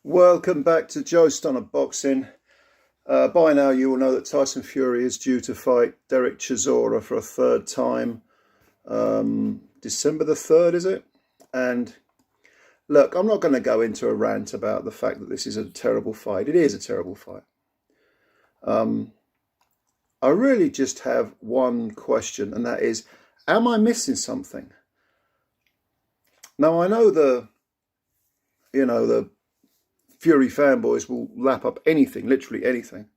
Welcome back to Joe Stunner Boxing. By now you will know that Tyson Fury is due to fight Derek Chisora for a third time. December the 3rd, is it? And look, I'm not going to go into a rant about the fact that this is a terrible fight. It is a terrible fight. I really just have one question, and that is, am I missing something? Now, I know the Fury fanboys will lap up anything, literally anything.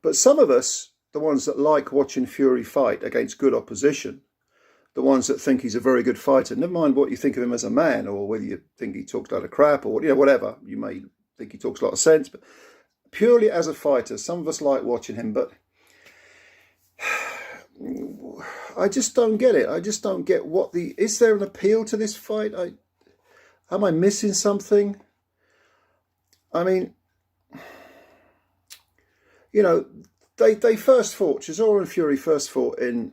But some of us, the ones that like watching Fury fight against good opposition, the ones that think he's a very good fighter, never mind what you think of him as a man, or whether you think he talks a lot of crap, or whatever, you may think he talks a lot of sense, but purely as a fighter, some of us like watching him, but I just don't get it. I just don't get is there an appeal to this fight? Am I missing something? I mean, they first fought, Chisora and Fury first fought in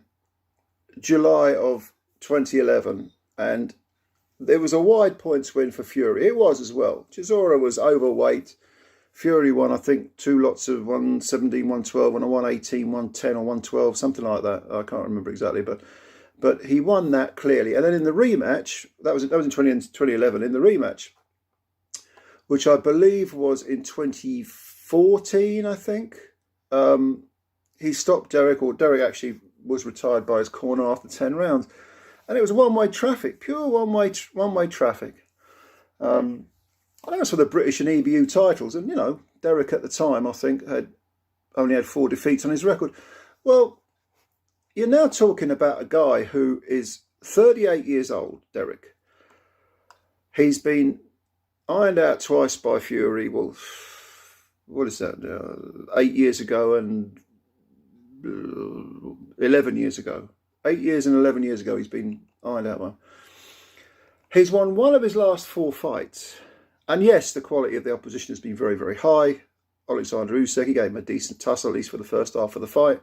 July of 2011, and there was a wide points win for Fury. It was as well. Chisora was overweight. Fury won, I think, two lots of 117, 112, and a 118, 110, or 112, something like that. I can't remember exactly, but he won that clearly. And then in the rematch, that was in 2011, in the rematch, which I believe was in 2014, I think. He stopped Derek, or Derek actually was retired by his corner after 10 rounds. And it was one-way traffic, pure one-way traffic. And that was for the British and EBU titles. And, Derek at the time, I think, only had 4 defeats on his record. Well, you're now talking about a guy who is 38 years old, Derek. He's been ironed out twice by Fury. Well, what is that? 8 years ago and 11 years ago. 8 years and 11 years ago he's been ironed out one. He's won one of his last 4 fights. And yes, the quality of the opposition has been very, very high. Alexander Usyk, he gave him a decent tussle, at least for the first half of the fight.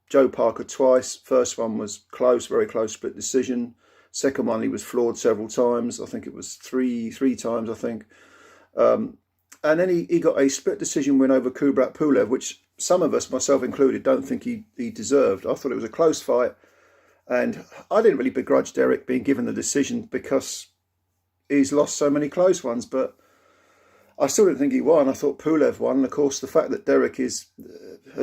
Joe Parker twice. First one was close, very close, split decision. Second one, he was floored several times. I think it was three times, I think. And then he got a split decision win over Kubrat Pulev, which some of us, myself included, don't think he deserved. I thought it was a close fight. And I didn't really begrudge Derek being given the decision because he's lost so many close ones. But I still didn't think he won. I thought Pulev won. And of course, the fact that Derek has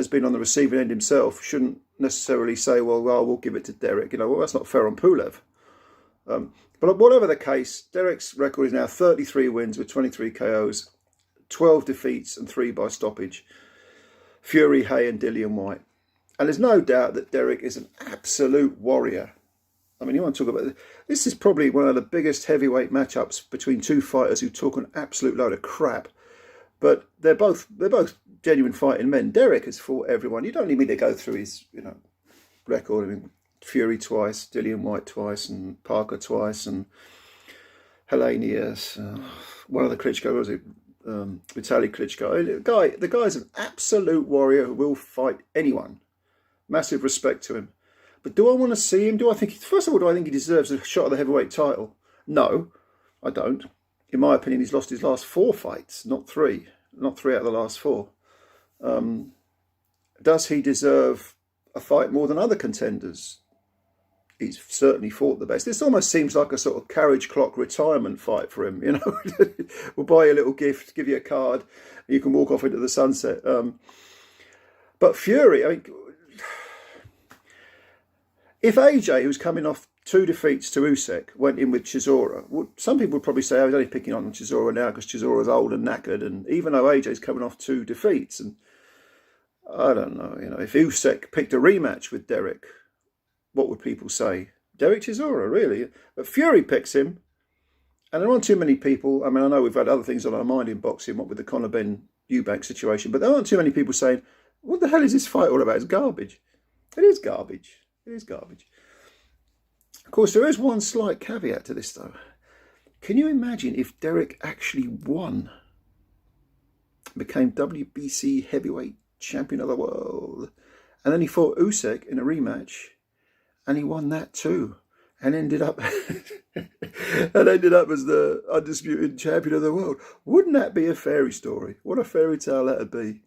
been on the receiving end himself shouldn't necessarily say, well, we'll give it to Derek. Well, that's not fair on Pulev. But whatever the case, Derek's record is now 33 wins with 23 KOs, 12 defeats and 3 by stoppage. Fury, Hay and Dillian White. And there's no doubt that Derek is an absolute warrior. I mean, you want to talk about this is probably one of the biggest heavyweight matchups between two fighters who talk an absolute load of crap. But they're both genuine fighting men. Derek has fought everyone. You don't need me to go through his record. I mean, Fury twice, Dillian White twice, and Parker twice, and Helenius, one of the Klitschko, was it? Vitaly Klitschko. The guy's an absolute warrior who will fight anyone. Massive respect to him. But do I want to see him? First of all, do I think he deserves a shot at the heavyweight title? No, I don't. In my opinion, he's lost his last 4 fights, not 3. Not 3 out of the last 4. Does he deserve a fight more than other contenders? He's certainly fought the best. This almost seems like a sort of carriage clock retirement fight for him. We'll buy you a little gift, give you a card, and you can walk off into the sunset. But Fury, I mean, if AJ, who's coming off 2 defeats to Usyk, went in with Chisora, some people would probably say, he's only picking on Chisora now because Chisora's old and knackered, and even though AJ's coming off 2 defeats, and I don't know, if Usyk picked a rematch with Derek, what would people say? Derek Chisora, really? But Fury picks him, and there aren't too many people. I mean, I know we've had other things on our mind in boxing, what with the Conor Ben Eubank situation, but there aren't too many people saying, what the hell is this fight all about? It's garbage. It is garbage. It is garbage. Of course, there is one slight caveat to this, though. Can you imagine if Derek actually won, became WBC heavyweight champion of the world, and then he fought Usyk in a rematch, and he won that too? and ended up as the undisputed champion of the world. Wouldn't that be a fairy story? What a fairy tale that'd be.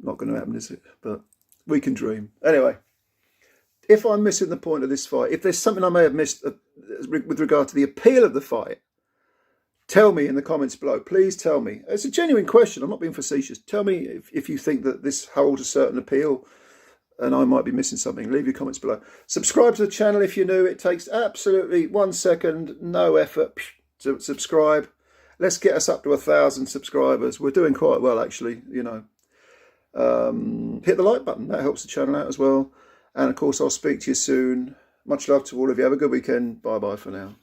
Not going to happen, is it? But we can dream. Anyway, if I'm missing the point of this fight, if there's something I may have missed with regard to the appeal of the fight, tell me in the comments below. Please tell me. It's a genuine question. I'm not being facetious. Tell me if you think that this holds a certain appeal and I might be missing something. Leave your comments below. Subscribe to the channel if you're new. It takes absolutely 1 second, no effort to subscribe. Let's get us up to 1,000 subscribers. We're doing quite well, actually, you know. Hit the like button. That helps the channel out as well. And, of course, I'll speak to you soon. Much love to all of you. Have a good weekend. Bye-bye for now.